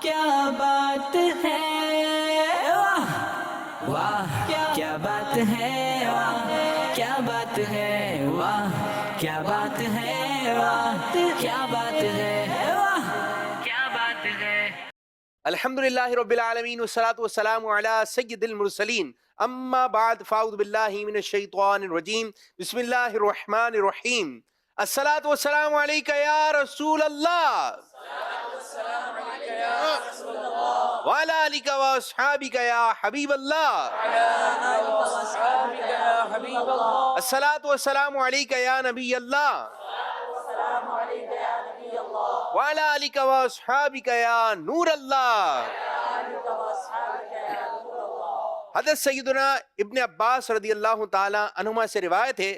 کیا بات ہے، واہ واہ کیا بات ہے، واہ کیا بات ہے، واہ کیا بات ہے، واہ کیا بات ہے، واہ کیا بات ہے۔ الحمدللہ رب العالمین والصلاة والسلام علی سید المرسلین اما بعد فاعوذ باللہ من الشیطان الرجیم بسم اللہ الرحمن الرحیم الصلاة والسلام علیکہ یا رسول اللہ وعلی آلکہ واصحابکہ یا حبیب اللہ الصلاة والسلام علیکہ یا نبی اللہ وعلی آلکہ واصحابکہ یا نور اللہ۔ حضرت سیدنا ابن عباس رضی اللہ تعالی عنہما سے روایت ہے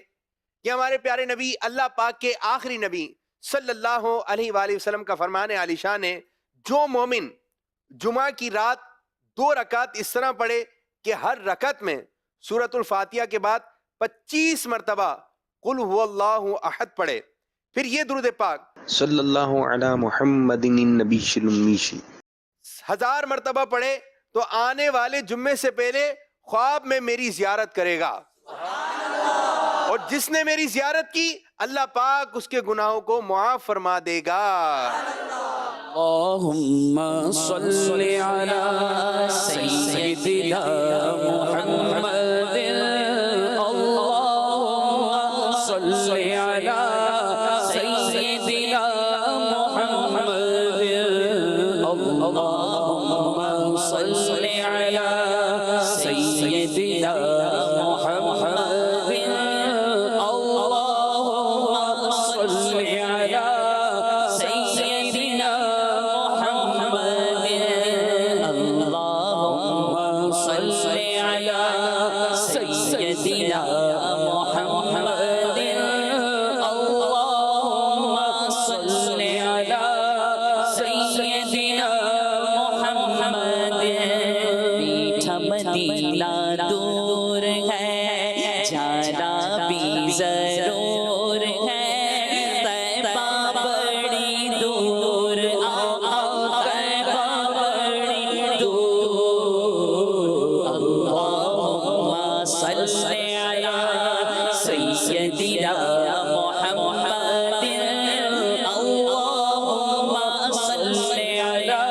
کہ ہمارے پیارے نبی اللہ پاک کے آخری نبی صلی اللہ علیہ وآلہ وسلم کا فرمان عالی شان ہے، جو مومن جمعہ کی رات 2 رکعت اس طرح پڑھے کہ ہر رکعت میں سورۃ الفاتحہ کے بعد 25 مرتبہ قل هو اللہ احد پڑھے، پھر یہ درود پاک صلی اللہ علی محمد النبی الأمی 1000 مرتبہ پڑھے تو آنے والے جمعے سے پہلے خواب میں میری زیارت کرے گا، اور جس نے میری زیارت کی اللہ پاک اس کے گناہوں کو معاف فرما دے گا۔ اللہم صلی علی سیدنا محمد، اللہم صلی علی سیدنا محمد، اللہم صلی علی سیدنا محمد، اللہم صلی علی سیدنا محمد، اللہم صلی علی سیدنا محمد، اللہم صلی علی سیدنا محمد۔ میٹھا مدینہ دور ہے، جانا بھی ضرور ہے، طیبہ بڑی دور، آقا طیبہ بڑی دور، اللہم صلی علی سیدنا محمد، اللہم صلی علی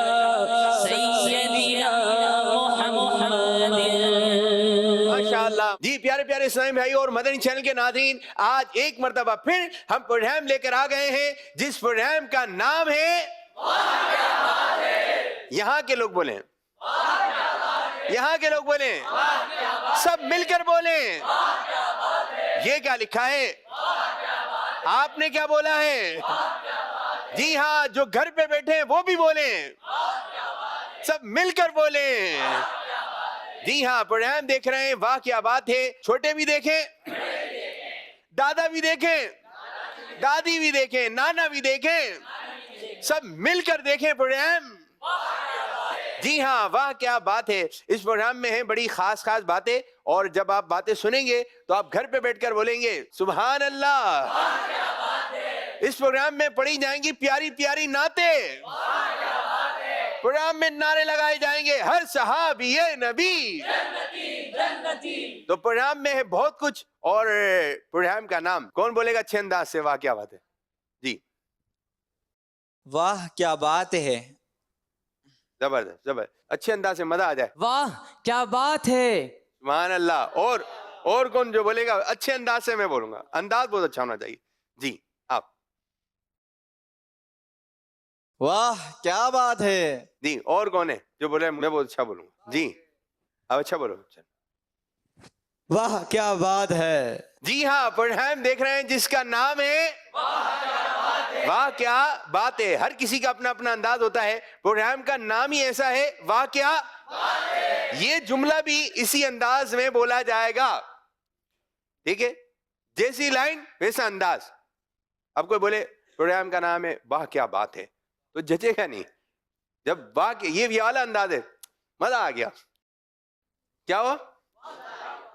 سیدنا محمد۔ ماشاءاللہ جی پیارے پیارے اسلامی بھائی اور مدنی چینل کے ناظرین، آج ایک مرتبہ پھر ہم پروگرام لے کر آ گئے ہیں جس پروگرام کا نام ہے یہاں کے لوگ بولیں، یہاں کے لوگ بولیں، سب مل کر بولیں، یہ کیا لکھا ہے؟ آپ نے کیا بولا ہے؟ جی ہاں، جو گھر پہ بیٹھے ہیں وہ بھی بولیں، سب مل کر بولیں۔ جی ہاں، پروگرام دیکھ رہے ہیں، واہ کیا بات ہے، چھوٹے بھی دیکھیں، دادا بھی دیکھیں، دادی بھی دیکھیں، نانا بھی دیکھیں، سب مل کر دیکھیں پروگرام۔ جی ہاں، واہ کیا بات ہے، اس پروگرام میں ہیں بڑی خاص خاص باتیں، اور جب آپ باتیں سنیں گے تو آپ گھر پہ بیٹھ کر بولیں گے سبحان اللہ۔ اس پروگرام میں پڑھی جائیں گی پیاری پیاری نعتیں، پروگرام میں نعرے لگائے جائیں گے ہر صحابی نبی، تو پروگرام میں ہے بہت کچھ، اور پروگرام کا نام کون بولے گا اچھے انداز سے؟ واہ کیا بات ہے جی، واہ کیا بات ہے، زبردست زبردست، اچھے انداز سے مزہ آ جائے، واہ کیا بات ہے، سبحان اللہ۔ اور کون جو بولے گا اچھے انداز سے؟ میں بولوں گا، انداز بہت اچھا ہونا چاہیے جی، آپ واہ کیا بات ہے، جی، اور کون ہے جو بولے میں بہت اچھا بولوں گا؟ جی اب اچھا بولو۔ واہ کیا بات ہے، جی ہاں، پروگرام دیکھ رہے ہیں جس کا نام ہے واہ کیا بات ہے۔ ہر کسی کا اپنا اپنا انداز ہوتا ہے، پروگرام کا نام ہی ایسا ہے واہ کیا بات ہے۔ یہ جملہ بھی اسی انداز میں بولا جائے گا، ٹھیک ہے، جیسی لائن ویسا انداز۔ اب کوئی بولے پروگرام کا نام ہے واہ کیا بات ہے تو جچے گا نہیں، جب واہ کے یہ والا انداز ہے، مزہ آ گیا۔ کیا ہوا؟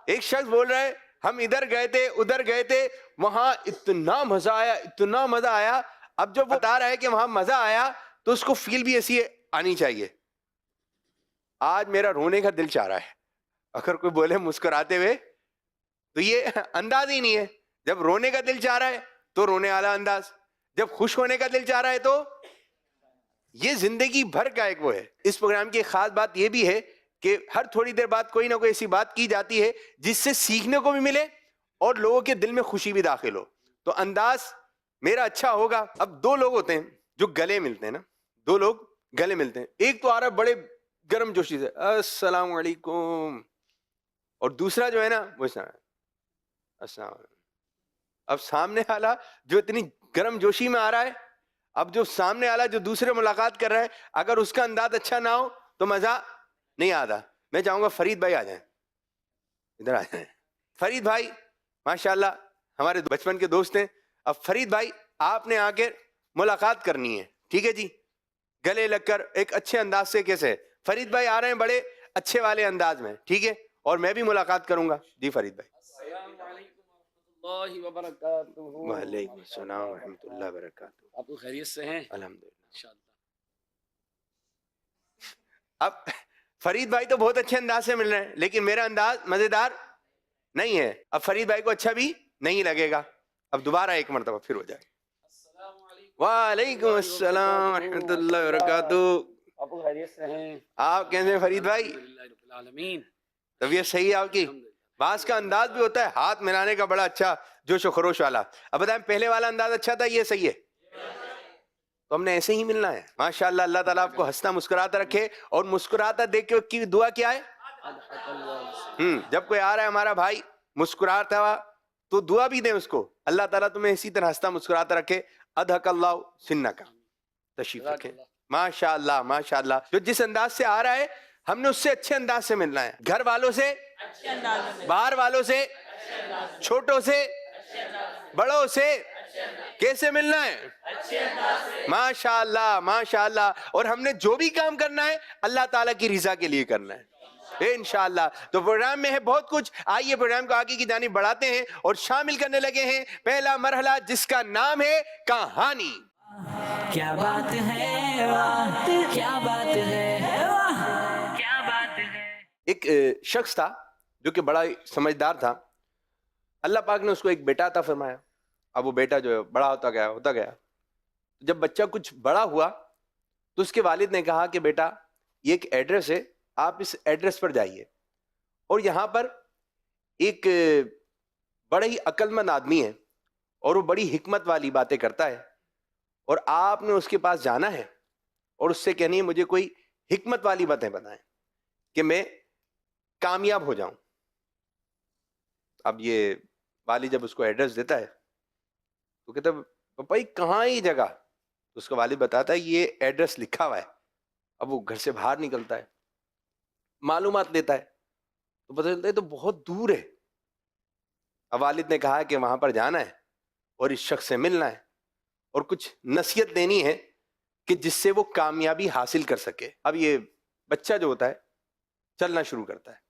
ایک شخص بول رہا ہے ہم ادھر گئے تھے ادھر گئے تھے وہاں اتنا مزہ آیا اتنا مزہ آیا۔ اب جب وہ بتا رہا ہے کہ وہاں مزہ آیا تو اس کو فیل بھی ایسی آنی چاہیے. آج میرا رونے کا دل چاہ رہا ہے. اگر کوئی بولے مسکراتے ہوئے تو یہ انداز ہی نہیں ہے. جب رونے کا دل چاہ رہا ہے تو رونے والا انداز, جب خوش ہونے کا دل چاہ رہا ہے تو یہ زندگی بھر کا ایک وہ ہے. اس پروگرام کی خاص بات یہ بھی ہے کہ ہر تھوڑی دیر بعد کوئی نہ کوئی ایسی بات کی جاتی ہے جس سے سیکھنے کو بھی ملے اور لوگوں کے دل میں خوشی بھی داخل ہو. تو انداز میرا اچھا ہوگا. اب دو لوگ ہوتے ہیں جو گلے ملتے ہیں نا, دو لوگ گلے ملتے ہیں. ایک تو آ رہا ہے بڑے گرم جوشی سے السلام علیکم, اور دوسرا جو ہے نا وہ السلام علیکم. اب سامنے والا جو اتنی گرم جوشی میں آ رہا ہے, اب جو سامنے والا جو دوسرے ملاقات کر رہا ہے, اگر اس کا انداز اچھا نہ ہو تو مزہ نہیں آتا. میں چاہوں گا فرید بھائی آ جائیں, ادھر آ جائیں. فرید بھائی ماشاءاللہ ہمارے بچپن کے دوست ہیں. اب فرید بھائی آپ نے آ کے ملاقات کرنی ہے, ٹھیک ہے جی, گلے لگ کر ایک اچھے انداز سے. کیسے فرید بھائی آ رہے ہیں بڑے اچھے والے انداز میں, ٹھیک ہے, اور میں بھی ملاقات کروں گا. جی فرید بھائی. السلام علیکم ورحمۃ اللہ وبرکاتہ. وعلیکم السلام ورحمۃ اللہ وبرکاتہ. آپ کو خیریت سے ہیں؟ الحمدللہ. انشاءاللہ. اب فرید بھائی تو بہت اچھے انداز سے مل رہے ہیں لیکن میرا انداز مزیدار نہیں ہے. اب فرید بھائی کو اچھا بھی نہیں لگے گا. اب دوبارہ ایک مرتبہ پھر ہو جائے. السلام علیکم. وعلیکم السلام ورحمۃ اللہ وبرکاتہ. آپ کو خیریت سے ہیں؟ آپ کیسے ہیں فرید بھائی؟ الحمدللہ رب العالمین. طبیعت صحیح ہے آپ کی؟ الحمدللہ. بعض کا انداز بھی ہوتا ہے ہاتھ ملانے کا بڑا اچھا جوش و خروش والا. اب بتائیں پہلے والا انداز اچھا تھا, یہ صحیح ہے؟ تو ہم نے ایسے ہی ملنا ہے. ماشاءاللہ اللہ تعالیٰ آپ کو ہنستا مسکراتا رکھے, اور مسکراتا دیکھ کے کی دعا کیا ہے, جب کوئی آ رہا ہے ہمارا بھائی مسکراتا ہوا تو دعا بھی دیں اس کو, اللہ تعالیٰ تمہیں اسی طرح ہنستا مسکراتا رکھے. اضحک اللہ سنک. تشریف رکھیں. ماشاءاللہ ماشاءاللہ. جو جس انداز سے آ رہا ہے ہم نے اس سے اچھے انداز سے ملنا ہے. گھر والوں سے, باہر والوں سے, چھوٹوں سے, بڑوں سے کیسے ملنا ہے؟ ماشاءاللہ ماشاءاللہ. اور ہم نے جو بھی کام کرنا ہے اللہ تعالیٰ کی رضا کے لیے کرنا ہے انشاءاللہ. تو پروگرام میں ہے بہت کچھ. آئیے پروگرام کو آگے کی جانب بڑھاتے ہیں اور شامل کرنے لگے ہیں پہلا مرحلہ جس کا نام ہے کہانی. کیا بات ہے واہ, کیا بات ہے واہ, کیا بات ہے. ایک شخص تھا جو کہ بڑا سمجھدار تھا. اللہ پاک نے اس کو ایک بیٹا عطا فرمایا. اب وہ بیٹا جو ہے بڑا ہوتا گیا. جب بچہ کچھ بڑا ہوا تو اس کے والد نے کہا کہ بیٹا یہ ایک ایڈریس ہے, آپ اس ایڈریس پر جائیے, اور یہاں پر ایک بڑا ہی عقل مند آدمی ہے اور وہ بڑی حکمت والی باتیں کرتا ہے, اور آپ نے اس کے پاس جانا ہے اور اس سے کہنی ہے مجھے کوئی حکمت والی باتیں بتائیں کہ میں کامیاب ہو جاؤں. اب یہ والد جب اس کو ایڈریس دیتا ہے تو کہتا ہے پاپا یہ کہاں یہ جگہ؟ تو اس کا والد بتاتا ہے یہ ایڈریس لکھا ہوا ہے. اب وہ گھر سے باہر نکلتا ہے, معلومات لیتا ہے, تو پتہ چلتا ہے تو بہت دور ہے. اب والد نے کہا کہ وہاں پر جانا ہے اور اس شخص سے ملنا ہے اور کچھ نصیحت دینی ہے کہ جس سے وہ کامیابی حاصل کر سکے. اب یہ بچہ جو ہوتا ہے چلنا شروع کرتا ہے.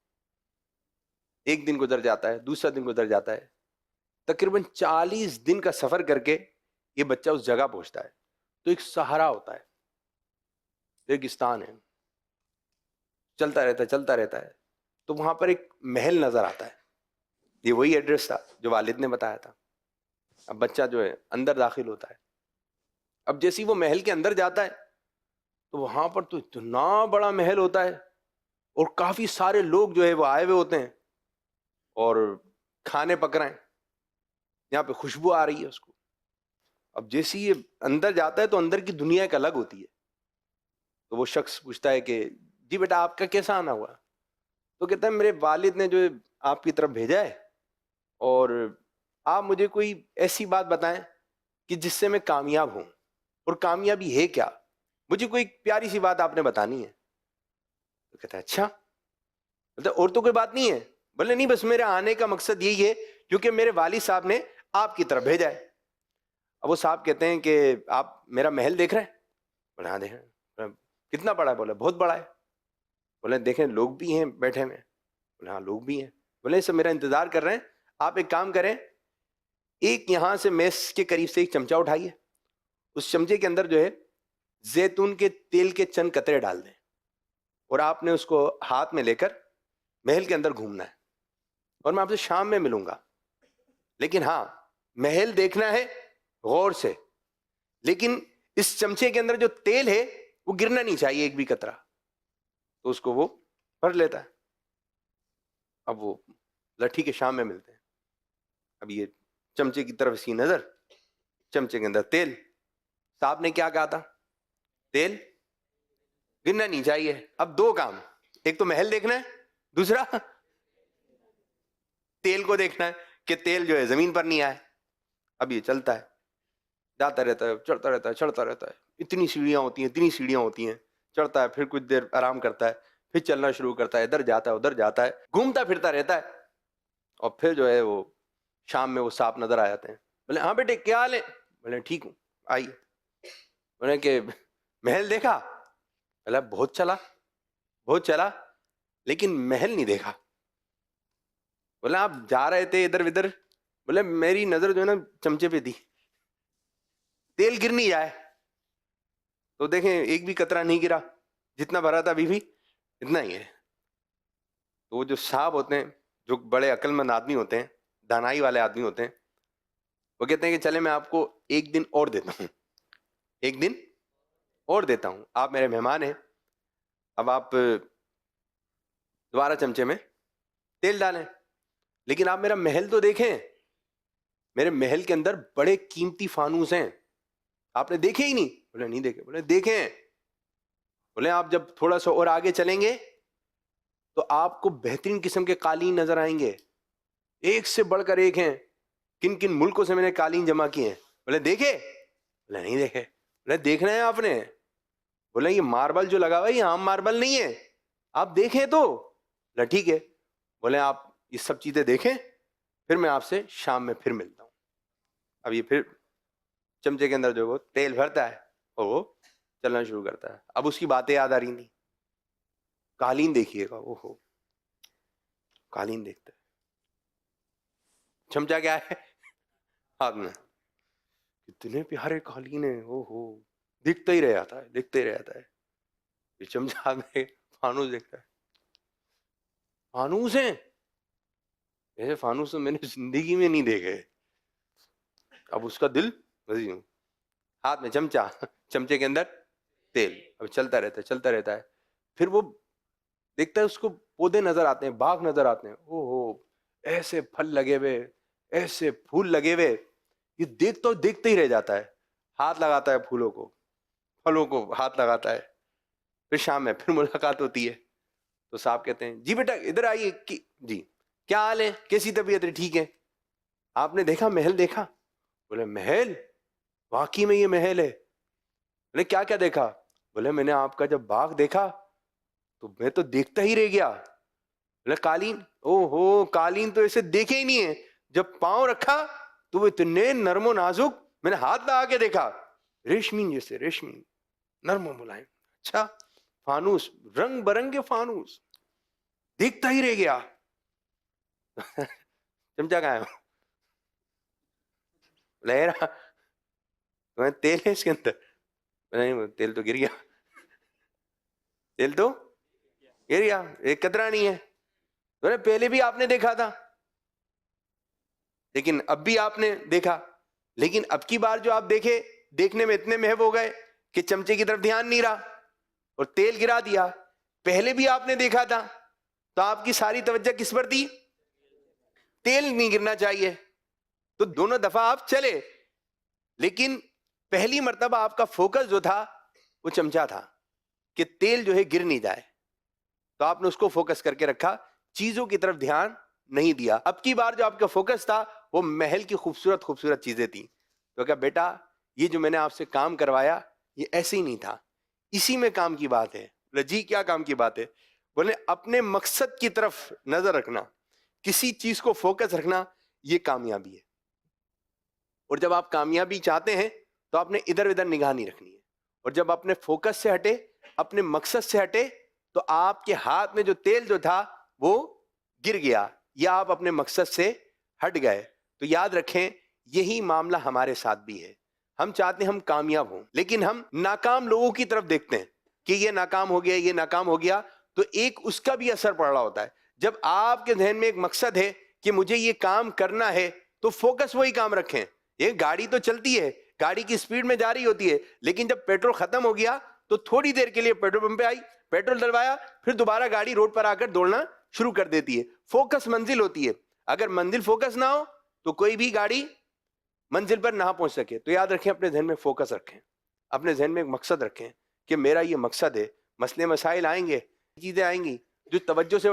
ایک دن گزر جاتا ہے, دوسرا دن گزر جاتا ہے, تقریباً 40 دن کا سفر کر کے یہ بچہ اس جگہ پہنچتا ہے. تو ایک صحرا ہوتا ہے, ریگستان ہے, چلتا رہتا ہے. تو وہاں پر ایک محل نظر آتا ہے. یہ وہی ایڈریس تھا جو والد نے بتایا تھا. اب بچہ جو ہے اندر داخل ہوتا ہے. اب جیسے وہ محل کے اندر جاتا ہے تو وہاں پر تو اتنا بڑا محل ہوتا ہے اور کافی سارے لوگ جو ہے وہ آئے ہوئے ہوتے ہیں اور کھانے پک رہے ہیں. یہاں پہ خوشبو آ رہی ہے اس کو. اب جیسے یہ اندر جاتا ہے تو اندر کی دنیا ایک الگ ہوتی ہے. تو وہ شخص پوچھتا ہے کہ جی بیٹا آپ کا کیسا آنا ہوا؟ تو کہتا ہے میرے والد نے جو آپ کی طرف بھیجا ہے اور آپ مجھے کوئی ایسی بات بتائیں کہ جس سے میں کامیاب ہوں. اور کامیابی ہے کیا؟ مجھے کوئی پیاری سی بات آپ نے بتانی ہے. تو کہتا ہے اچھا, اور تو کوئی بات نہیں ہے؟ بولے نہیں, بس میرے آنے کا مقصد یہی ہے کیونکہ میرے والد صاحب نے آپ کی طرف بھیجا ہے. اب وہ صاحب کہتے ہیں کہ آپ میرا محل دیکھ رہے ہیں؟ بولے ہاں دیکھ رہے ہیں. کتنا بڑا ہے؟ بولے بہت بڑا ہے. بولے دیکھیں لوگ بھی ہیں بیٹھے ہوئے؟ بولے ہاں لوگ بھی ہیں. بولے سب میرا انتظار کر رہے ہیں, آپ ایک کام کریں, ایک یہاں سے میز کے قریب سے ایک چمچہ اٹھائیے, اس چمچے کے اندر جو ہے زیتون کے تیل کے چند قطرے ڈال دیں اور آپ نے اس کو ہاتھ میں لے کر محل کے اندر گھومنا ہے، اور میں آپ سے شام میں ملوں گا، لیکن ہاں محل دیکھنا ہے غور سے، لیکن اس چمچے کے اندر جو تیل ہے وہ گرنا نہیں چاہیے ایک بھی قطرہ، تو اس کو وہ بھر لیتا ہے۔ اب وہ ٹھیک ہے شام میں ملتے ہیں، اب یہ چمچے کی طرف اس کی نظر، چمچے کے اندر تیل، صاحب نے کیا کہا تھا؟ تیل گرنا نہیں چاہیے۔ اب دو کام، ایک تو محل دیکھنا ہے، دوسرا تیل کو دیکھنا ہے کہ تیل جو ہے زمین پر نہیں آئے۔ اب یہ چلتا ہے، جاتا رہتا ہے، چڑھتا رہتا ہے، چڑھتا رہتا ہے، اتنی سیڑھیاں ہوتی ہیں، چڑھتا ہے، پھر کچھ دیر آرام کرتا ہے، پھر چلنا شروع کرتا ہے، ادھر جاتا ہے ادھر جاتا ہے، گھومتا پھرتا رہتا ہے، اور پھر جو ہے وہ شام میں وہ سانپ نظر آ جاتے ہیں۔ بولے ہاں بیٹے کیا حال ہے؟ بولے ٹھیک ہوں، آئیے۔ بولے کہ محل دیکھا؟ بولے بہت چلا لیکن محل نہیں دیکھا۔ بولے آپ جا رہے تھے ادھر ادھر؟ بولے میری نظر جو ہے نا چمچے پہ تھی، تیل گر نہیں جائے، تو دیکھیں ایک بھی قطرہ نہیں گرا، جتنا بھرا تھا ابھی بھی اتنا ہی ہے۔ تو وہ جو صاحب ہوتے ہیں، جو بڑے عقل مند آدمی ہوتے ہیں، دانائی والے آدمی ہوتے ہیں، وہ کہتے ہیں کہ چلے میں آپ کو ایک دن اور دیتا ہوں، ایک دن اور دیتا ہوں، آپ میرے مہمان ہیں، اب آپ دوبارہ چمچے میں تیل ڈالیں، لیکن آپ میرا محل تو دیکھیں، میرے محل کے اندر بڑے قیمتی فانوس ہیں، آپ نے دیکھے ہی نہیں؟ بولے نہیں دیکھے۔ بولے دیکھیں۔ بولے آپ جب تھوڑا سا اور آگے چلیں گے تو آپ کو بہترین قسم کے قالین نظر آئیں گے، ایک سے بڑھ کر ایک ہیں، کن کن ملکوں سے میں نے قالین جمع کیے ہیں۔ بولے دیکھے؟ بولے نہیں دیکھے۔ بولے دیکھنا ہے آپ نے؟ بولے یہ ماربل جو لگا ہوا ہے یہ عام ماربل نہیں ہے، آپ دیکھیں تو۔ بولے ٹھیک ہے۔ بولے آپ یہ سب چیزیں دیکھیں، پھر میں آپ سے شام میں پھر ملتا ہوں۔ اب یہ پھر چمچے کے اندر جو وہ تیل بھرتا ہے اور وہ چلنا شروع کرتا ہے۔ اب اس کی باتیں یاد آ رہی تھیں، قالین دیکھیے گا، اوہو قالین دیکھتا ہے، چمچا کیا ہے ہاتھ میں، اتنے پیارے قالین ہیں، اوہو دکھتا ہی رہ جاتا ہے۔ یہ چمچا ہاتھ میں فانوس دیکھتا ہے، فانوس ہیں، ایسے فانوس تو میں نے زندگی میں نہیں دیکھے۔ اب اس کا دل وزی ہوں، ہاتھ میں چمچا، چمچے کے اندر تیل، اب چلتا رہتا ہے، پھر وہ دیکھتا ہے اس کو پودے نظر آتے ہیں، باغ نظر آتے ہیں، اوہو ایسے پھل لگے ہوئے، ایسے پھول لگے ہوئے، یہ دیکھتا ہی رہ جاتا ہے، ہاتھ لگاتا ہے پھولوں کو، پھلوں کو ہاتھ لگاتا ہے۔ پھر شام میں پھر ملاقات ہوتی ہے، تو صاحب کہتے ہیں جی بیٹا ادھر آئیے، جی کیا حال ہے، کیسی طبیعت ہے؟ ٹھیک ہے۔ آپ نے دیکھا محل دیکھا؟ بولے محل؟ واقعی میں یہ محل ہے۔ بولے کیا کیا دیکھا؟ بولے میں نے آپ کا جب باغ دیکھا تو میں تو دیکھتا ہی رہ گیا۔ بولے قالین؟ اوہو قالین تو ایسے دیکھے ہی نہیں ہے، جب پاؤں رکھا تو وہ اتنے نرم و نازک، میں نے ہاتھ لگا کے دیکھا، ریشمی جیسے، ریشمی، نرم و ملائم۔ اچھا فانوس، رنگ برنگے فانوس، دیکھتا ہی رہ گیا۔ چمچا کہاں ہے؟ لہرا تمہیں تیل ہے اس کے اندر؟ نہیں تیل تو گر گیا، تیل تو گر گیا، ایک قطرہ نہیں ہے۔ پہلے بھی آپ نے دیکھا تھا، لیکن اب بھی آپ نے دیکھا، لیکن اب کی بار جو آپ دیکھنے میں اتنے محب ہو گئے کہ چمچے کی طرف دھیان نہیں رہا اور تیل گرا دیا۔ پہلے بھی آپ نے دیکھا تھا تو آپ کی ساری توجہ کس پر تھی؟ تیل نہیں گرنا چاہیے، تو دونوں دفعہ آپ چلے، لیکن پہلی مرتبہ آپ کا فوکس جو تھا وہ چمچا تھا کہ تیل جو ہے گر نہیں جائے، تو آپ نے اس کو فوکس کر کے رکھا، چیزوں کی طرف دھیان نہیں دیا۔ اب کی بار جو آپ کا فوکس تھا وہ محل کی خوبصورت چیزیں تھیں، تو کہا بیٹا یہ جو میں نے آپ سے کام کروایا یہ ایسے ہی نہیں تھا، اسی میں کام کی بات ہے۔ بولے جی کیا کام کی بات ہے؟ بولے اپنے مقصد کی طرف نظر رکھنا، کسی چیز کو فوکس رکھنا، یہ کامیابی ہے۔ اور جب آپ کامیابی چاہتے ہیں تو آپ نے ادھر ادھر نگاہ نہیں رکھنی ہے، اور جب اپنے فوکس سے ہٹے، اپنے مقصد سے ہٹے، تو آپ کے ہاتھ میں جو تیل جو تھا وہ گر گیا، یا آپ اپنے مقصد سے ہٹ گئے۔ تو یاد رکھیں یہی معاملہ ہمارے ساتھ بھی ہے۔ ہم چاہتے ہیں ہم کامیاب ہوں، لیکن ہم ناکام لوگوں کی طرف دیکھتے ہیں کہ یہ ناکام ہو گیا، یہ ناکام ہو گیا، تو ایک اس کا بھی اثر پڑ رہا ہوتا ہے. جب آپ کے ذہن میں ایک مقصد ہے کہ مجھے یہ کام کرنا ہے تو فوکس وہی کام رکھیں. یہ گاڑی تو چلتی ہے، گاڑی کی سپیڈ میں جا رہی ہوتی ہے، لیکن جب پیٹرول ختم ہو گیا تو تھوڑی دیر کے لیے پیٹرول پمپ پہ آئی، پیٹرول ڈلوایا، پھر دوبارہ گاڑی روڈ پر آ کر دوڑنا شروع کر دیتی ہے. فوکس منزل ہوتی ہے. اگر منزل فوکس نہ ہو تو کوئی بھی گاڑی منزل پر نہ پہنچ سکے. تو یاد رکھیں، اپنے ذہن میں فوکس رکھیں، اپنے ذہن میں ایک مقصد رکھیں کہ میرا یہ مقصد ہے. مسئلے مسائل آئیں گے، چیزیں آئیں گی جو توجہ سے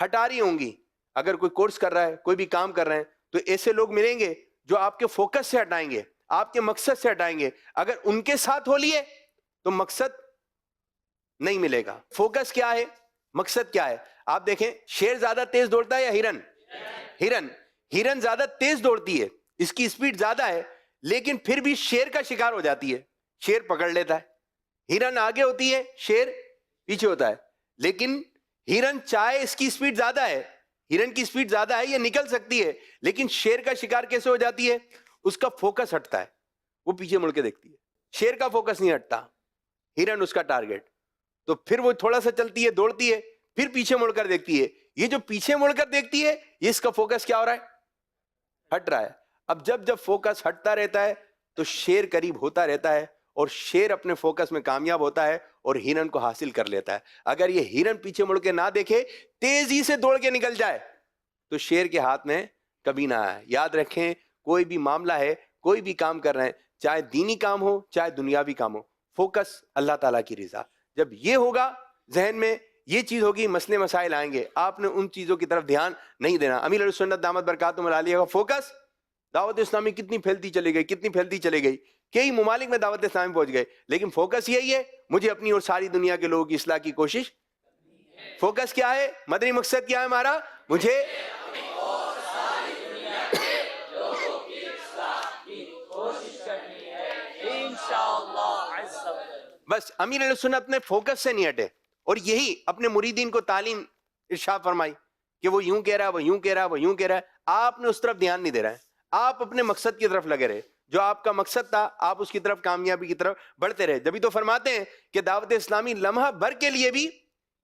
ہٹا رہی ہوں گی. اگر کوئی کورس کر رہا ہے، کوئی بھی کام کر رہے ہیں، تو ایسے لوگ ملیں گے جو آپ کے فوکس سے ہٹائیں گے، آپ کے مقصد سے ہٹائیں گے. اگر ان کے ساتھ ہو لیے تو مقصد نہیں ملے گا. فوکس کیا ہے، مقصد کیا ہے؟ آپ دیکھیں، شیر زیادہ تیز دوڑتا ہے یا ہرن؟ ہرن زیادہ تیز دوڑتی ہے، اس کی سپیڈ زیادہ ہے، لیکن پھر بھی شیر کا شکار ہو جاتی ہے، شیر پکڑ لیتا ہے. ہرن آگے ہوتی ہے، شیر پیچھے ہوتا ہے. لیکن ہرن چاہے اس کی سپیڈ زیادہ ہے، ہرن کی سپیڈ زیادہ ہے، یہ نکل سکتی ہے، لیکن شیر کا شکار کیسے ہو جاتی ہے؟ اس کا فوکس ہٹتا ہے، وہ پیچھے مڑ کے دیکھتی ہے. شیر کا فوکس نہیں ہٹتا، ہرن اس کا ٹارگٹ. تو پھر وہ تھوڑا سا چلتی ہے، دوڑتی ہے، پھر پیچھے مڑ کر دیکھتی ہے. یہ جو پیچھے مڑ کر دیکھتی ہے، یہ اس کا فوکس کیا ہو رہا ہے؟ ہٹ رہا ہے. اب جب فوکس ہٹتا رہتا ہے تو شیر قریب ہوتا رہتا ہے، اور شیر اپنے فوکس میں کامیاب ہوتا ہے اور ہرن کو حاصل کر لیتا ہے. اگر یہ ہرن پیچھے مڑ کے نہ دیکھے، تیزی سے دوڑ کے نکل جائے، تو شیر کے ہاتھ میں کبھی نہ آئے. یاد رکھیں، کوئی بھی معاملہ ہے، کوئی بھی کام کر رہے ہیں، چاہے دینی کام ہو چاہے دنیاوی کام ہو، فوکس اللہ تعالیٰ کی رضا. جب یہ ہوگا ذہن میں، یہ چیز ہوگی، مسئلے مسائل آئیں گے، آپ نے ان چیزوں کی طرف دھیان نہیں دینا. امیر علیہ سنت دامت برکاتہم العالیہ کا فوکس، دعوت اسلامی کتنی پھیلتی چلی گئی، کتنی پھیلتی چلی گئی، کئی ممالک میں دعوت اسلامی پہنچ گئے، لیکن فوکس یہی ہے، مجھے اپنی اور ساری دنیا کے لوگوں کی اصلاح کی کوشش. فوکس کیا ہے؟ مدنی مقصد کیا ہے ہمارا؟ مجھے بس. امیر علیہ سنت نے فوکس سے نہیں ہٹے، اور یہی اپنے مریدین کو تعلیم ارشاد فرمائی کہ وہ یوں کہہ رہا ہے، وہ یوں کہہ رہا ہے، وہ یوں کہہ رہا ہے. آپ نے اس طرف دھیان نہیں دے رہا ہے، آپ اپنے مقصد کی طرف لگے رہے. جو آپ کا مقصد تھا، آپ اس کی طرف، کامیابی کی طرف بڑھتے رہے. جبھی تو فرماتے ہیں کہ دعوت اسلامی لمحہ بھر کے لیے بھی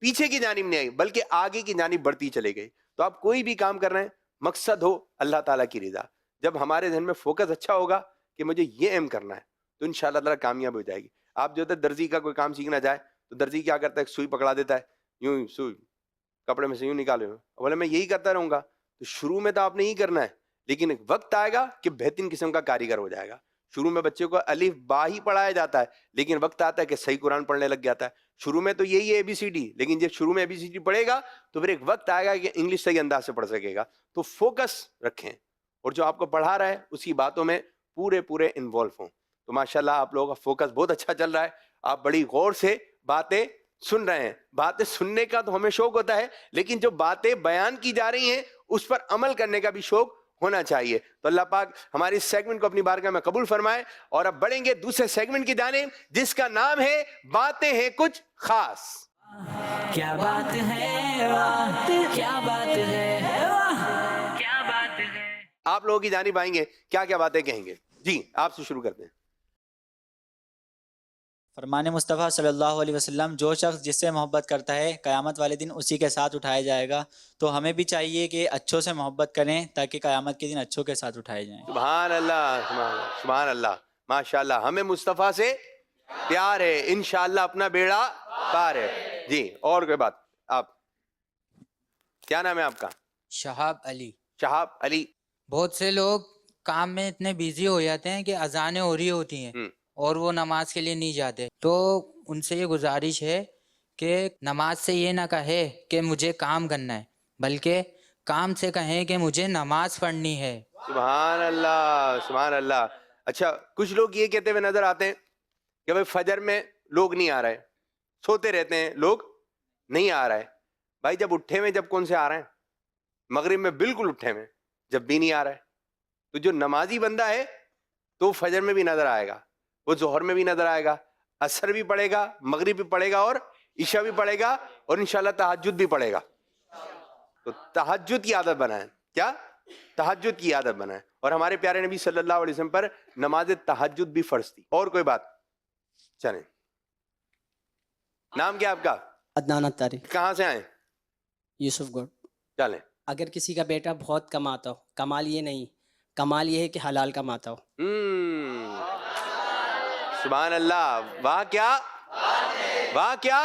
پیچھے کی جانب نہیں آئی، بلکہ آگے کی جانب بڑھتی چلے گئی. تو آپ کوئی بھی کام کر رہے ہیں، مقصد ہو اللہ تعالیٰ کی رضا. جب ہمارے ذہن میں فوکس اچھا ہوگا کہ مجھے یہ ایم کرنا ہے، تو انشاءاللہ تعالیٰ کامیاب ہو جائے گی. آپ جو ہے درزی کا کوئی کام سیکھنا جائے تو درزی کیا کرتا ہے؟ سوئی پکڑا دیتا ہے، یوں سوئی کپڑے میں سے یوں نکالے، بولے میں یہی کرتا رہوں گا. تو شروع میں تو آپ نے یہی کرنا ہے، لیکن ایک وقت آئے گا کہ بہترین قسم کا کاریگر ہو جائے گا. شروع میں بچے کو الف با ہی پڑھایا جاتا ہے، لیکن وقت آتا ہے کہ صحیح قرآن پڑھنے لگ جاتا ہے. شروع میں تو یہی ہے اے بی سی ڈی، لیکن جب شروع میں اے بی سی ڈی پڑھے گا تو پھر ایک وقت آئے گا کہ انگلش صحیح انداز سے پڑھ سکے گا. تو فوکس رکھیں، اور جو آپ کو پڑھا رہا ہے اس کی باتوں میں پورے انوالو ہوں. تو ماشاءاللہ آپ لوگوں کا فوکس بہت اچھا چل رہا ہے، آپ بڑی غور سے باتیں سن رہے ہیں. باتیں سننے کا تو ہمیں شوق ہوتا ہے، لیکن جو باتیں بیان کی جا رہی ہیں اس پر عمل کرنے کا بھی شوق ہونا چاہیے. تو اللہ پاک ہماری اس سیگمنٹ کو اپنی بارگاہ میں قبول فرمائے. اور اب بڑھیں گے دوسرے سیگمنٹ کی جانب، جس کا نام ہے باتیں ہیں کچھ خاص. کیا بات ہے، واہ کیا بات ہے، واہ کیا بات ہے. آپ لوگوں کی جانب آئیں گے، کیا کیا باتیں کہیں گے. جی آپ سے شروع کرتے ہیں. فرمان مصطفیٰ صلی اللہ علیہ وسلم، جو شخص جس سے محبت کرتا ہے قیامت والے دن اسی کے ساتھ اٹھایا جائے گا. تو ہمیں بھی چاہیے کہ اچھوں سے محبت کریں تاکہ قیامت کے دن اچھوں کے ساتھ اٹھائے جائیں. سبحان اللہ، سبحان اللہ، ماشاءاللہ. ہمیں مصطفیٰ سے پیار ہے، انشاءاللہ اپنا بیڑا پار ہے. جی اور کوئی بات؟ آپ کیا نام ہے آپ کا؟ شہاب علی. شہاب علی. بہت سے لوگ کام میں اتنے بیزی ہو جاتے ہیں کہ اذانیں ہو رہی ہوتی ہیں اور وہ نماز کے لیے نہیں جاتے. تو ان سے یہ گزارش ہے کہ نماز سے یہ نہ کہے کہ مجھے کام کرنا ہے، بلکہ کام سے کہیں کہ مجھے نماز پڑھنی ہے. سبحان اللہ، سبحان اللہ. اچھا، کچھ لوگ یہ کہتے ہوئے نظر آتے ہیں کہ بھائی فجر میں لوگ نہیں آ رہے، سوتے رہتے ہیں، لوگ نہیں آ رہے. بھائی جب اٹھے ہوئے جب کون سے آ رہے ہیں؟ مغرب میں بالکل اٹھے ہوئے، جب بھی نہیں آ رہا ہے. تو جو نمازی بندہ ہے تو فجر میں بھی نظر آئے گا، وہ ظہر میں بھی نظر آئے گا، عصر بھی پڑھے گا، مغرب بھی پڑھے گا، اور عشاء بھی پڑھے گا، اور انشاءاللہ تہجد بھی پڑھے گا. تو تہجد کی عادت بنائیں. کیا؟ تہجد کی عادت بنائیں. اور ہمارے پیارے نبی صلی اللہ علیہ وسلم پر نماز تہجد بھی فرض تھی. اور کوئی بات؟ چلیں. نام کیا آپ کا؟ عدنان اتاری. کہاں سے آئے؟ یوسف گوڈ. چلیں. اگر کسی کا بیٹا بہت کماتا ہو، کمال یہ نہیں، کمال یہ ہے کہ حلال کماتا ہو. سبحان اللہ. واہ کیا، واہ کیا.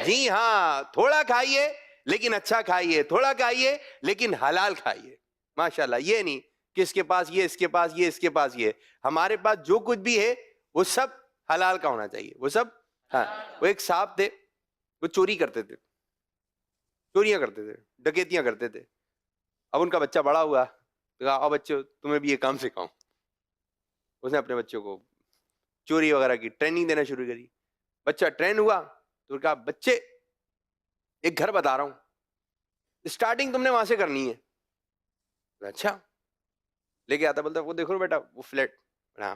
جی ہاں، تھوڑا کھائیے لیکن اچھا کھائیے، تھوڑا کھائیے لیکن حلال کھائیے. ماشاءاللہ. یہ نہیں کہ اس کے پاس یہ، اس کے پاس یہ، اس کے پاس یہ. ہمارے پاس جو کچھ بھی ہے وہ سب حلال کا ہونا چاہیے. وہ سب. ہاں. وہ ایک صاحب تھے، وہ چوری کرتے تھے، چوریاں کرتے تھے، ڈکیتیاں کرتے تھے. اب ان کا بچہ بڑا ہوا، کہا آؤ بچے تمہیں بھی یہ کام سکھاؤں. اس نے اپنے بچوں کو چوری وغیرہ کی ٹریننگ دینا شروع کری. بچہ ٹرین ہوا تو کہا بچے ایک گھر بتا رہا ہوں، اسٹارٹنگ تم نے وہاں سے کرنی ہے. اچھا. لے کے آتا، بولتا وہ دیکھو بیٹا وہ فلیٹ. ہاں.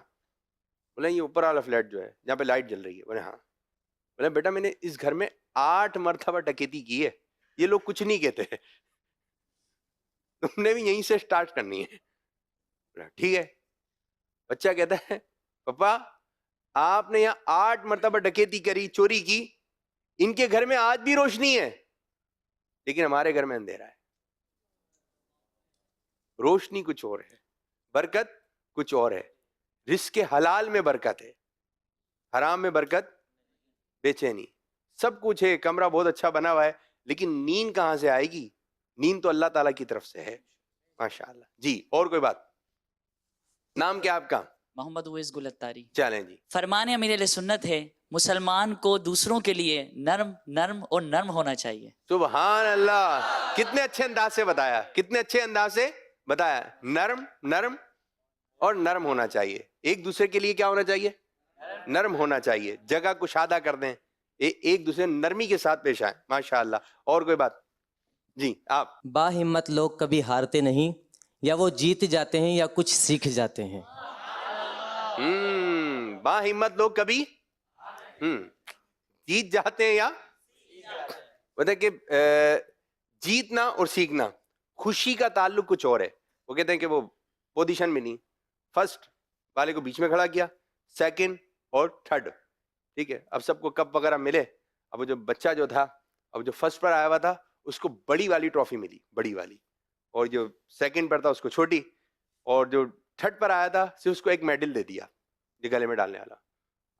بولے یہ اوپر والا فلیٹ جو ہے جہاں پہ لائٹ جل رہی ہے. بولے ہاں. بولے بیٹا میں نے اس گھر میں 8 مرتبہ ڈکیتی کی ہے، یہ لوگ کچھ نہیں کہتے، تم نے بھی یہیں سے اسٹارٹ کرنی ہے. بولا ٹھیک ہے. بچہ کہتا ہے پپا آپ نے یہاں 8 مرتبہ ڈکیتی کری، چوری کی، ان کے گھر میں آج بھی روشنی ہے لیکن ہمارے گھر میں اندھیرا ہے. روشنی کچھ اور ہے، برکت کچھ اور ہے. رزق حلال میں برکت ہے، حرام میں برکت بے چینی. سب کچھ ہے، کمرہ بہت اچھا بنا ہوا ہے لیکن نیند کہاں سے آئے گی؟ نیند تو اللہ تعالیٰ کی طرف سے ہے. ماشاءاللہ. جی اور کوئی بات؟ نام کیا آپ کا؟ محمد اویس گل اتاری. چلیں جی. فرمان امیر علیہ سنت ہے مسلمان کو دوسروں کے لیے نرم اور نرم ہونا چاہیے. سبحان اللہ. کتنے اچھے انداز سے بتایا، کتنے اچھے انداز سے بتایا. نرم اور نرم ہونا چاہیے. ایک دوسرے کے لیے کیا ہونا چاہیے؟ نرم ہونا چاہیے. جگہ کشادہ کر دیں، ایک دوسرے نرمی کے ساتھ پیش آئیں. ماشاءاللہ. اور کوئی بات؟ جی آپ. با ہمت لوگ کبھی ہارتے نہیں، یا وہ جیت جاتے ہیں یا کچھ سیکھ جاتے ہیں. با ہمت لوگ کبھی جیت جاتے ہیں یا بتا کہ جیتنا اور سیکھنا، خوشی کا تعلق کچھ اور ہے. وہ کہتے ہیں کہ وہ پوزیشن میں نہیں، فرسٹ والے کو بیچ میں کھڑا کیا، سیکنڈ اور تھرڈ. ٹھیک ہے. اب سب کو کپ وغیرہ ملے. اب وہ جو بچہ جو تھا، اب جو فرسٹ پر آیا ہوا تھا اس کو بڑی والی ٹرافی ملی، بڑی والی، اور جو سیکنڈ پر تھا اس کو چھوٹی، اور جو تھرڈ پر آیا تھا صرف اس کو ایک میڈل دے دیا جو گلے میں ڈالنے والا.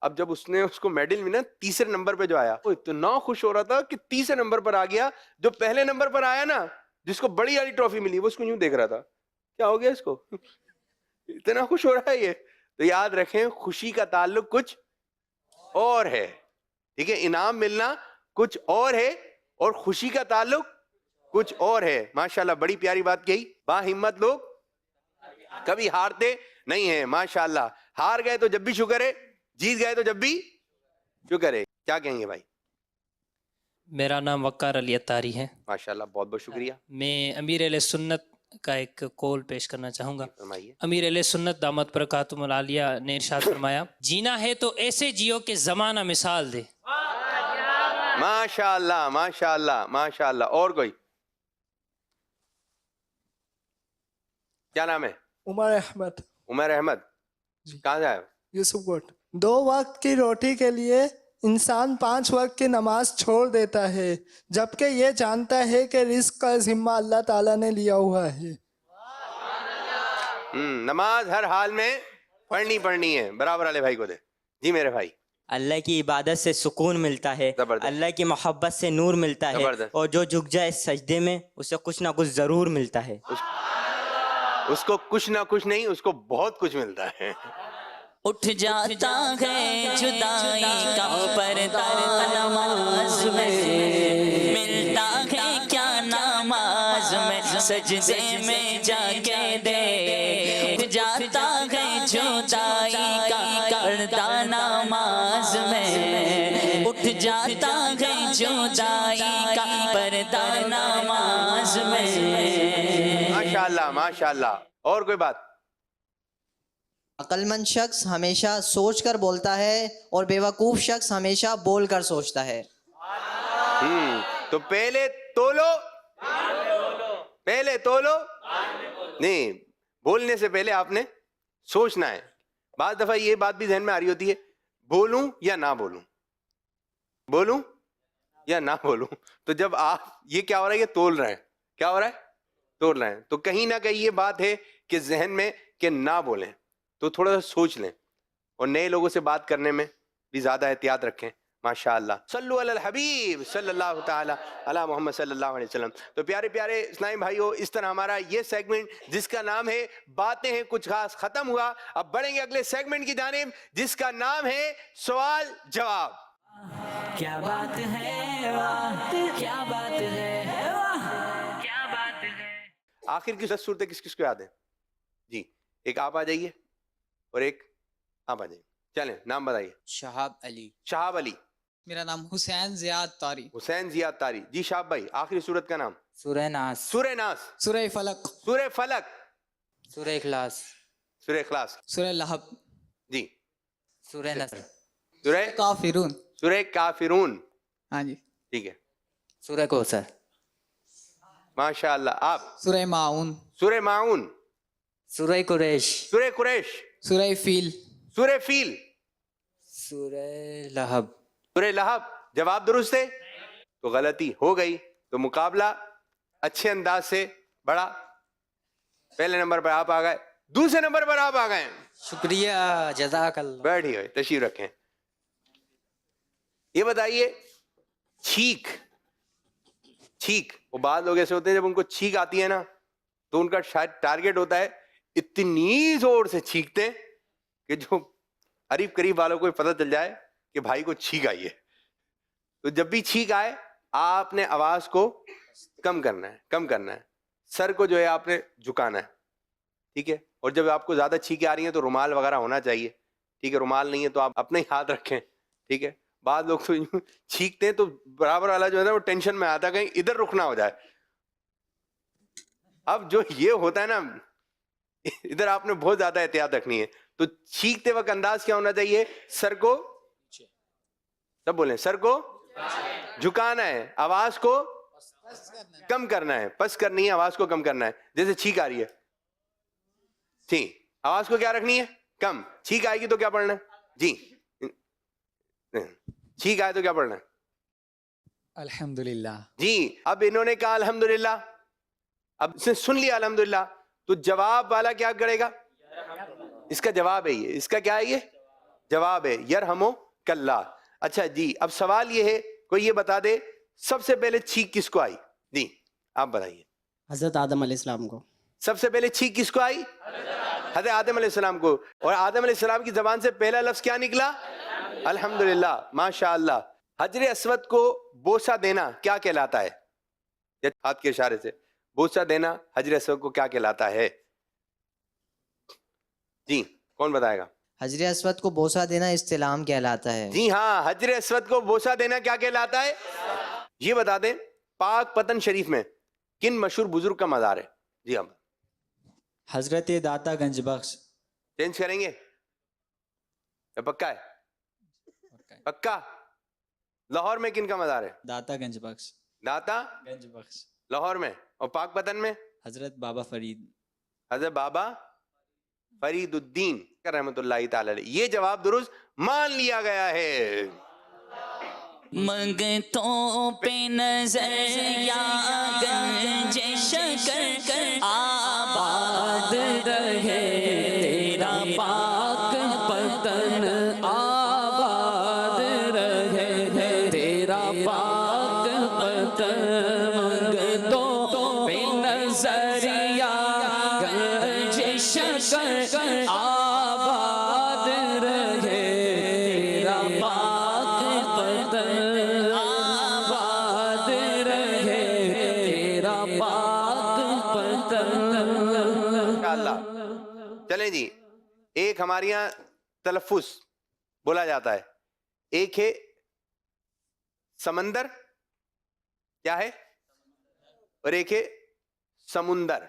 اب جب اس نے اس کو میڈل ملا، تیسرے نمبر پہ جو آیا وہ اتنا خوش ہو رہا تھا کہ تیسرے نمبر پر آ گیا. جو پہلے نمبر پر آیا نا، جس کو بڑی والی ٹرافی ملی، وہ اس کو یوں دیکھ رہا تھا، کیا ہو گیا اس کو، اتنا خوش ہو رہا ہے یہ. تو یاد رکھیں خوشی کا تعلق کچھ اور ہے. ٹھیک ہے. انعام ملنا کچھ اور ہے اور خوشی کا تعلق کچھ اور ہے. ماشاءاللہ. بڑی پیاری بات کہی. با ہمت لوگ کبھی ہارتے نہیں ہیں. ماشاءاللہ. ہار گئے تو جب بھی شکر ہے، جیت گئے تو جب بھی شکر ہے. کیا کہیں گے بھائی؟ میرا نام وقار علی اتاری ہے. ماشاءاللہ. بہت بہت شکریہ. میں امیر علیہ سنت کا ایک قول پیش کرنا چاہوں گا. فرمائیے. امیر علیہ سنت دامت برکاتہم العالیہ نے ارشاد فرمایا، جینا ہے تو ایسے جیو کہ زمانہ مثال دے. ماشاءاللہ ماشاءاللہ ماشاءاللہ. اور کوئی؟ کیا نام ہے؟ عمر احمد. عمر احمد. کہاں سے آئے؟ یوسف گوٹ. 2 وقت کی روٹی کے لیے انسان 5 وقت کی نماز چھوڑ دیتا ہے، جبکہ یہ جانتا ہے کہ رزق کا ذمہ اللہ تعالیٰ نے لیا ہوا ہے. نماز ہر حال میں پڑھنی ہے. برابر والے بھائی کو دے. جی میرے بھائی. اللہ کی عبادت سے سکون ملتا ہے، اللہ کی محبت سے نور ملتا ہے، اور جو جھک جائے سجدے میں اسے کچھ نہ کچھ ضرور ملتا ہے. اس کو کچھ نہ کچھ نہیں، اس کو بہت کچھ ملتا ہے. اٹھ جاتا ہے جدائی کا پردہ نماز میں، ملتا ہے کیا نماز میں، سجدے میں جا کے دے. اٹھ جاتا ہے جدائی کا پردہ نماز میں، اٹھ جاتا ہے جدائی کا پردہ نماز میں. ماشاءاللہ ماشاءاللہ. اور کوئی بات؟ عقل مند شخص ہمیشہ سوچ کر بولتا ہے اور بیوقوف شخص ہمیشہ بول کر سوچتا ہے. تو پہلے تولو، پہلے تولو نہیں, بولنے سے پہلے آپ نے سوچنا ہے. بعض دفعہ یہ بات بھی ذہن میں آ رہی ہوتی ہے, بولوں یا نہ بولوں, بولوں یا نہ بولوں. تو جب آپ یہ کیا ہو رہا ہے, یہ تول رہے ہیں, کیا ہو رہا ہے, تول رہے ہیں, تو کہیں نہ کہیں یہ بات ہے کہ ذہن میں کہ نہ بولیں, تو تھوڑا سا سوچ لیں, اور نئے لوگوں سے بات کرنے میں بھی زیادہ احتیاط رکھیں. ماشاء اللہ, صلو علی الحبیب صلی اللہ تعالی علی محمد صلی اللہ علیہ وسلم. تو پیارے پیارے اسلامی بھائیو, اس طرح ہمارا یہ سیگمنٹ جس کا نام ہے باتیں ہیں کچھ خاص ختم ہوا. اب بڑھیں گے اگلے سیگمنٹ کی جانب جس کا نام ہے سوال جواب. کیا بات ہے واہ, کیا بات ہے واہ, کیا بات ہے. آخر کی 10 صورتیں کس کس کو یاد ہیں؟ جی, ایک آپ آ جائیے اور ایک آپ آ جائیے. چلیں نام بتائیے. شہاب علی. شہاب علی. میرا نام حسین زیاد طاری. حسین زیاد طاری. جی شہاب بھائی, آخری صورت کا نام؟ سورہ ناس. سورہ ناس. سورہ فلق. سورہ فلق. سورہ اخلاص. سورہ اخلاص. سورہ لہب. جی. سورہ نصر. سورہ کافرون. سورہ کافرون. ہاں جی ٹھیک ہے. سورہ کوثر. ماشاء اللہ. آپ؟ سورہ معون. سورہ معون. سورہ قریش. سورہ قریش. سورہ فیل. سورہ فیل. سورہ لہب. سورہ لہب. جواب درست ہے تو غلطی ہو گئی, تو مقابلہ اچھے انداز سے بڑھا. پہلے نمبر پر آپ آ گئے, دوسرے نمبر پر آپ آ گئے. شکریہ, جزاک اللہ. بیٹھیے ہوئے, تشریف رکھیں. یہ بتائیے, چھینک, چھینک, وہ بعض لوگ ایسے ہوتے ہیں جب ان کو چھینک آتی ہے نا تو ان کا شاید ٹارگیٹ ہوتا ہے اتنی زور سے چھینکتے ہیں کہ جو قریب قریب والوں کو پتہ چل جائے کہ بھائی کو چھینک آئی ہے. تو جب بھی چھینک آئے آپ نے آواز کو کم کرنا ہے, کم کرنا ہے, سر کو جو ہے آپ نے جھکانا ہے, ٹھیک ہے. اور جب آپ کو زیادہ چھینکیں آ رہی ہیں تو رومال وغیرہ ہونا چاہیے, ٹھیک ہے. رومال نہیں ہے تو آپ اپنے ہی ہاتھ رکھیں, ٹھیک ہے. بعض لوگ تو چھینکتے ہیں تو برابر والا جو ہے نا وہ ٹینشن میں آتا ہے کہیں ادھر رکنا ہو جائے. اب جو یہ ہوتا ہے نا, ادھر آپ نے بہت زیادہ احتیاط رکھنی ہے. تو چھینکتے وقت انداز کیا ہونا چاہیے, سر کو, سب بولیں, سر کو جھکانا ہے, آواز کو کم کرنا ہے, پس کرنی ہے, آواز کو کم کرنا ہے. جیسے چھینک آ رہی ہے, ٹھیک, آواز کو کیا رکھنی ہے, کم. چھینک آئے گی تو کیا پڑھنا ہے, جی, چھینک آئے تو کیا پڑھنا ہے, الحمدللہ. جی. اب انہوں نے کہا الحمدللہ, اب اس نے سن لیا الحمدللہ, تو جواب والا کیا کرے گا, اس کا جواب ہے یہ, اس کا کیا ہے, یہ جواب ہے, یرحمو کلّہ. اچھا جی, اب سوال یہ ہے, کوئی یہ بتا دے سب سے پہلے چھینک کس کو آئی؟ جی آپ بتائیے. حضرت آدم علیہ السلام کو. سب سے پہلے چھینک کس کو آئی؟ حضرت آدم علیہ السلام کو. اور آدم علیہ السلام کی زبان سے پہلا لفظ کیا نکلا؟ الحمدللہ. ماشاء اللہ. حجر اسود کو بوسہ دینا کیا کہلاتا ہے؟ ہاتھ کے اشارے سے بوسہ دینا حجر اسود کو کیا کہلاتا ہے؟ جی کون بتائے گا؟ حجر اسود کو بوسہ دینا استلام کہلاتا ہے. جی ہاں, حجر اسود کو بوسہ دینا کیا کہلاتا ہے؟ یہ بتا دیں پاک پتن شریف میں کن مشہور بزرگ کا مزار ہے؟ جی ہاں, حضرت داتا گنج بخش. چینج کریں گے یا پکا ہے؟ پکا. لاہور میں کن کا مزار ہے؟ داتا گنج بخش. داتا گنج بخش لاہور میں. اور پاک پتن میں حضرت بابا فرید. حضرت بابا فرید الدین رحمۃ اللہ تعالی علیہ. یہ جواب درست مان لیا گیا ہے. منگتوں پہ نظر یا گنج شکر آباد رہے تیرا پاک پتن آباد رہے تیرا پاک پتن. منگتوں پہ نظر یا گنج شکر آباد رہے تیرا پاک پتن آباد رہے تیرا پاک پتن. چلیں جی, ایک ہمارے یہاں تلفظ بولا جاتا ہے, ایک ہے سمندر, کیا ہے, اور ایک ہے سمندر.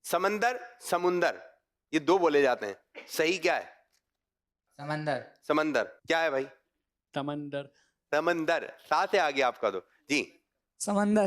سمندر سمندر یہ دو بولے جاتے ہیں, صحیح کیا ہے؟ سمندر. سمندر. کیا ہے بھائی؟ سمندر. سمندر. ساتھ ہے آگے آپ کا تو. جی سمندر.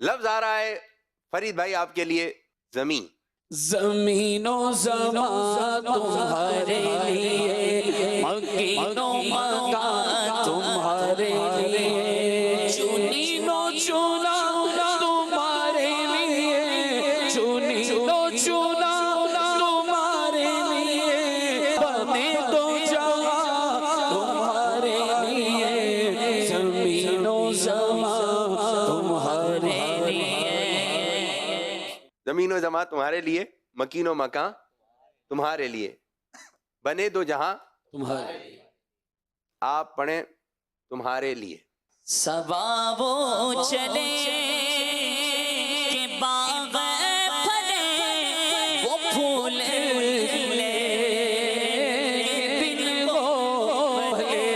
لفظ آ رہا ہے فرید بھائی آپ کے لیے زمین. زمین و زمان تمہارے لیے، مکین و مکان تمہارے لیے، چنین و چنا تمہارے لیے، چنین و چنا تمہارے لیے، بنے تو جہاں تمہارے لیے، زمین و زمان تمہارے لیے. زمین و زمان تمہارے لیے، مکین و مکان تمہارے لیے، بنے دو جہاں تمہارے لیے. آپ پڑھیں تمہارے لیے. صبا وہ چلے کہ باغ پھلے، وہ پھول کھلے، دل کو بھلے،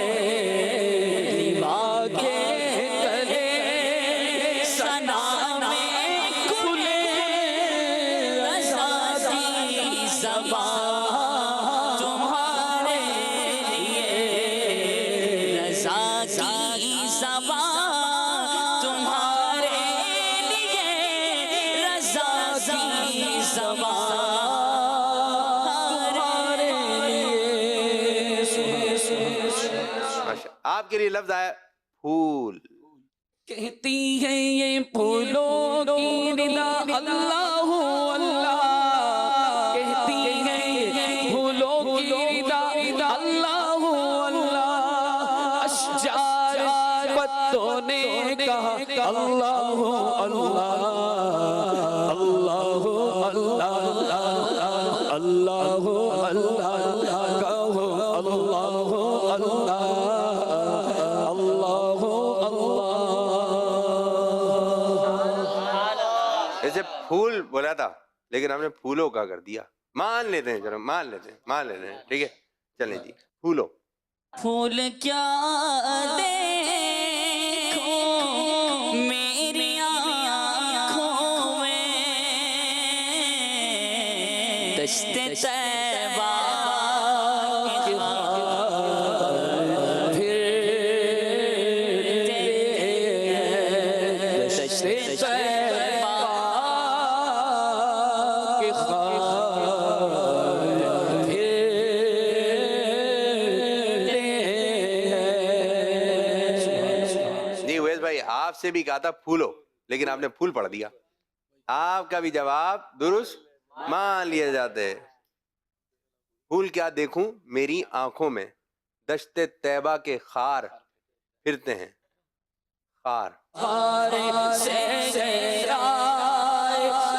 دیوا کے گلے، ثنا میں کھلے، رضا کی زبان تمہارے لیے، رضا کی زبان تمہارے لیے، رضا کی زبان تمہارے لیے. ماشاء. آپ کے لیے لفظ آیا پھول. کہتی ہے یہ پھولوں کی ندا اللہ اللہ، کہتی ہے یہ پھولوں کی ندا اللہ اللہ، اشجار پتوں نے کہا اللہ اللہ اللہ اللہ اللہ اللہ، کہو اللہ اللہ اللہ اللہ. ایسے پھول بولا تھا لیکن ہم نے پھولوں کا کر دیا. مان لیتے ہیں، چلو مان لیتے ہیں. ٹھیک ہے چلیں جی. پھولوں. پھول کیا دیکھوں میری آنکھوں میں، دشت طیبہ کے دشت طیبہ کے جی اویس بھائی آپ سے بھی کہا تھا پھولو لیکن آپ نے پھول پڑھ دیا. آپ کا بھی جواب درست مان لیے جاتے. پھول کیا دیکھوں میری آنکھوں میں، دشت طیبہ کے خار پھرتے ہیں. خار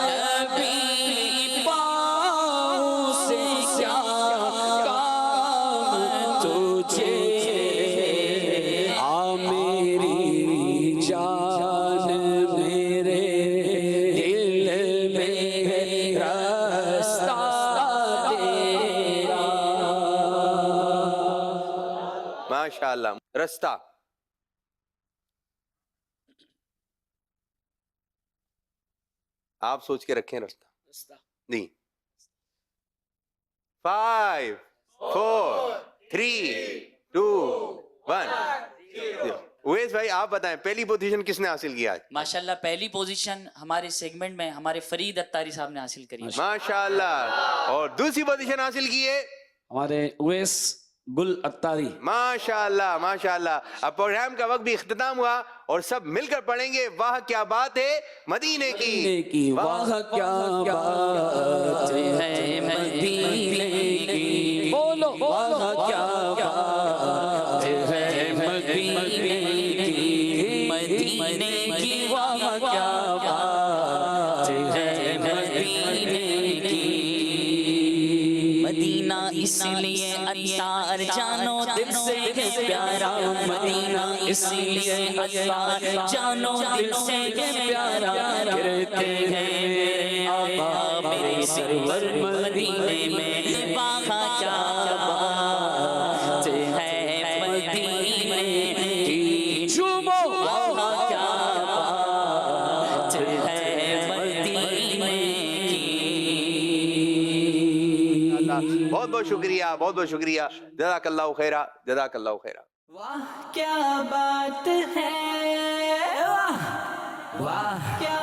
نبی پاؤں سے کیا کام تجھے، آ میری جان میرے دل میں رستہ تیرا. ماشاءاللہ. رستہ. آپ سوچ کے رکھیں رستہ. نہیں. 5 4 3 2 1. اویس بھائی آپ بتائیں پہلی پوزیشن کس نے حاصل کیا؟ ماشاءاللہ پہلی پوزیشن ہمارے سیگمنٹ میں ہمارے فرید اتاری صاحب نے حاصل کری. ماشاءاللہ. اور دوسری پوزیشن حاصل کی ہے ہمارے اویس گل اتاری. ماشاءاللہ ماشاءاللہ. اب پروگرام کا وقت بھی اختتام ہوا اور سب مل کر پڑھیں گے واہ کیا بات ہے مدینے کی. واہ کیا بات ہے مدینے کی، بولو واہ کیا بات ہے مدینے کی، مدینے کی واہ کیا بات ہے مدینے کی. مدینہ اس لیے اتار جانو دل سے ہے پیارا، مدینہ اس لیے اتار جانو دل سے ہے پیارا. کرتے ہیں آقا میرے سرور مدینے میں، واہ کیا بات ہے مدینے کی. جھومو واہ کیا بات ہے مدینے کی. بہت بہت شکریہ، بہت بہت شکریہ. جزاک اللہ خیرہ، جزاک اللہ خیرہ. واہ کیا بات ہے، واہ واہ کیا